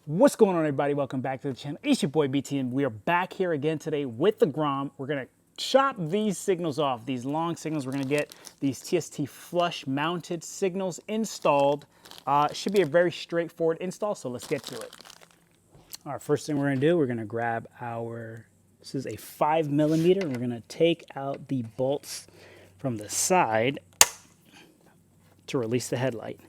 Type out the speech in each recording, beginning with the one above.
What's going on, everybody? Welcome back to the channel. It's your boy BT, and we are back here again today with the Grom. We're gonna chop these signals off, these long signals. We're gonna get these TST flush mounted signals installed. It should be a very straightforward install, so let's get to it. All right, first thing we're gonna do, we're gonna grab this is a 5mm, and we're gonna take out the bolts from the side to release the headlight.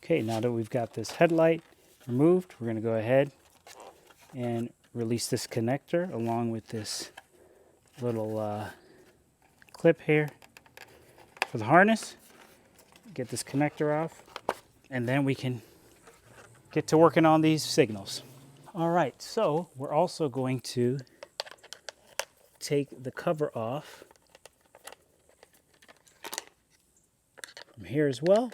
Okay, now that we've got this headlight removed, we're going to go ahead and release this connector along with this little clip here for the harness. Get this connector off, and then we can get to working on these signals. All right, so we're also going to take the cover off from here as well.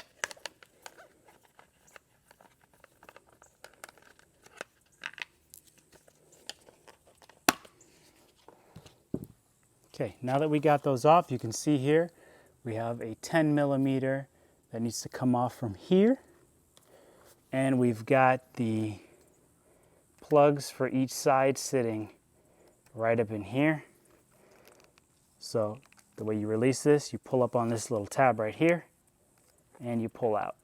Okay, now that we got those off, you can see here we have a 10mm that needs to come off from here. And we've got the plugs for each side sitting right up in here. So the way you release this, you pull up on this little tab right here and you pull out.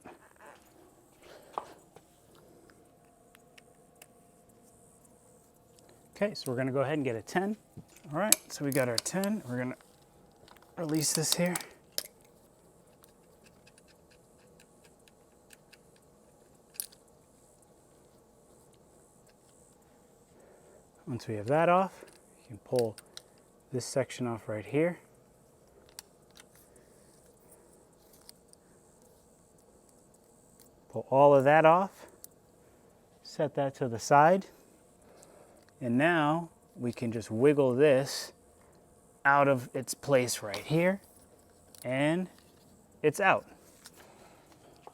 Okay, so we're gonna go ahead and get a 10. All right, so we got our 10. We're gonna release this here. Once we have that off, you can pull this section off right here. Pull all of that off, set that to the side, and now we can just wiggle this out of its place right here, and it's out.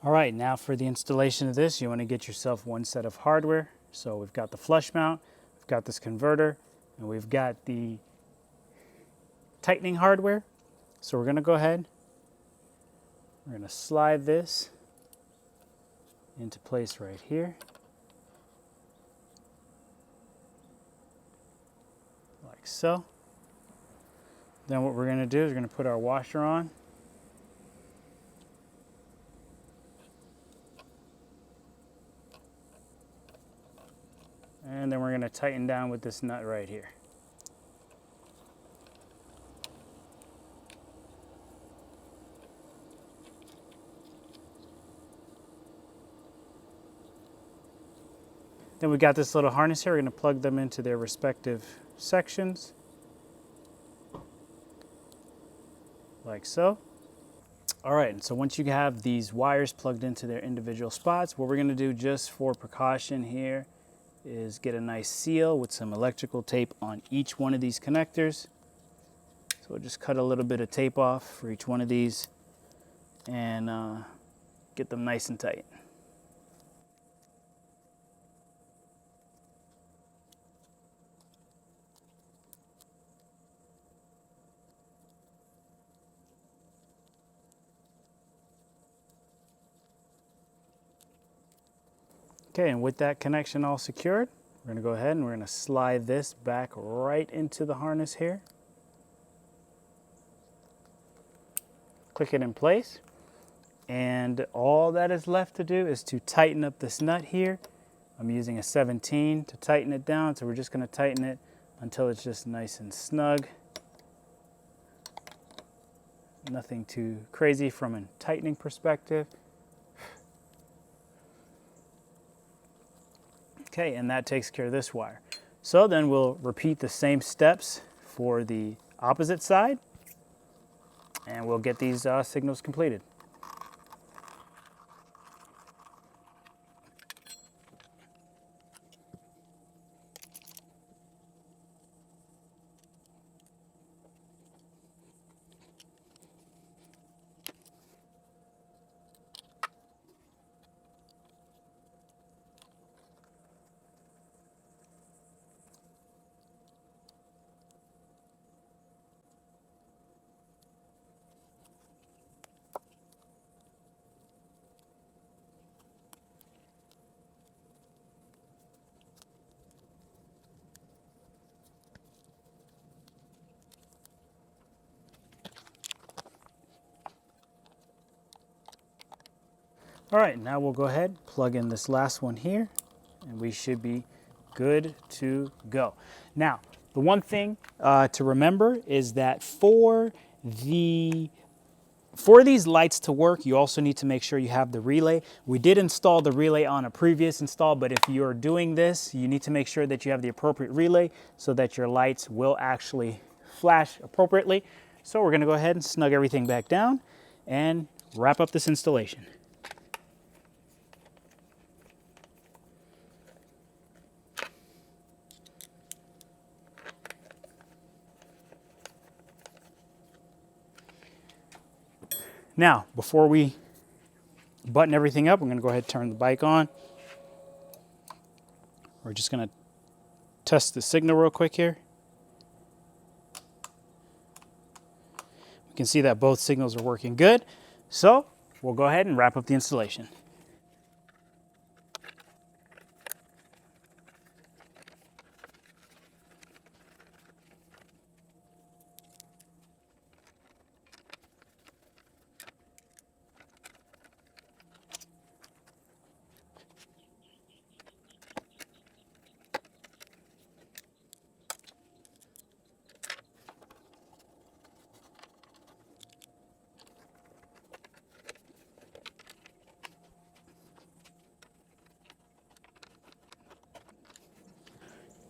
All right, now for the installation of this, you want to get yourself one set of hardware. So we've got the flush mount, we've got this converter, and we've got the tightening hardware. So we're going to go ahead, we're going to slide this into place right here. Like so. Then what we're going to do is we're going to put our washer on. And then we're going to tighten down with this nut right here. Then we've got this little harness here. We're going to plug them into their respective sections. Like so. All right, and so once you have these wires plugged into their individual spots, what we're going to do just for precaution here is get a nice seal with some electrical tape on each one of these connectors. So we'll just cut a little bit of tape off for each one of these and get them nice and tight. Okay, and with that connection all secured, we're going to go ahead and we're going to slide this back right into the harness here. Click it in place, and all that is left to do is to tighten up this nut here. I'm using a 17 to tighten it down, so we're just going to tighten it until it's just nice and snug. Nothing too crazy from a tightening perspective. Okay, and that takes care of this wire. So then we'll repeat the same steps for the opposite side, and we'll get these signals completed. All right, now we'll go ahead, plug in this last one here, and we should be good to go. Now, the one thing to remember is that for these lights to work, you also need to make sure you have the relay. We did install the relay on a previous install, but if you're doing this, you need to make sure that you have the appropriate relay so that your lights will actually flash appropriately. So we're gonna go ahead and snug everything back down and wrap up this installation. Now, before we button everything up, I'm gonna go ahead and turn the bike on. We're just gonna test the signal real quick here. We can see that both signals are working good. So we'll go ahead and wrap up the installation.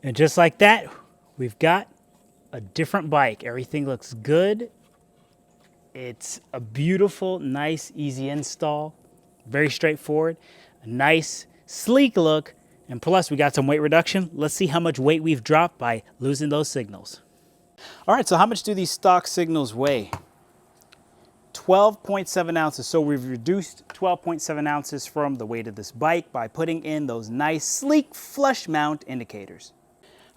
And just like that, we've got a different bike. Everything looks good. It's a beautiful, nice, easy install. Very straightforward. A nice, sleek look. And plus, we got some weight reduction. Let's see how much weight we've dropped by losing those signals. All right, so how much do these stock signals weigh? 12.7 ounces. So we've reduced 12.7 ounces from the weight of this bike by putting in those nice, sleek, flush mount indicators.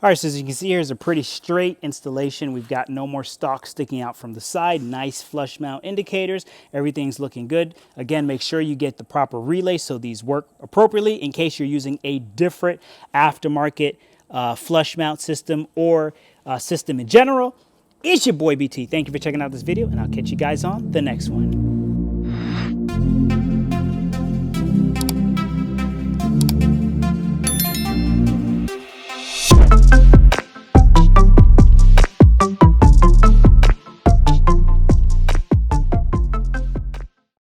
All right, so as you can see, here's a pretty straight installation. We've got no more stock sticking out from the side, nice flush mount indicators. Everything's looking good. Again, make sure you get the proper relay so these work appropriately in case you're using a different aftermarket flush mount system or system in general. It's your boy BT. Thank you for checking out this video, and I'll catch you guys on the next one.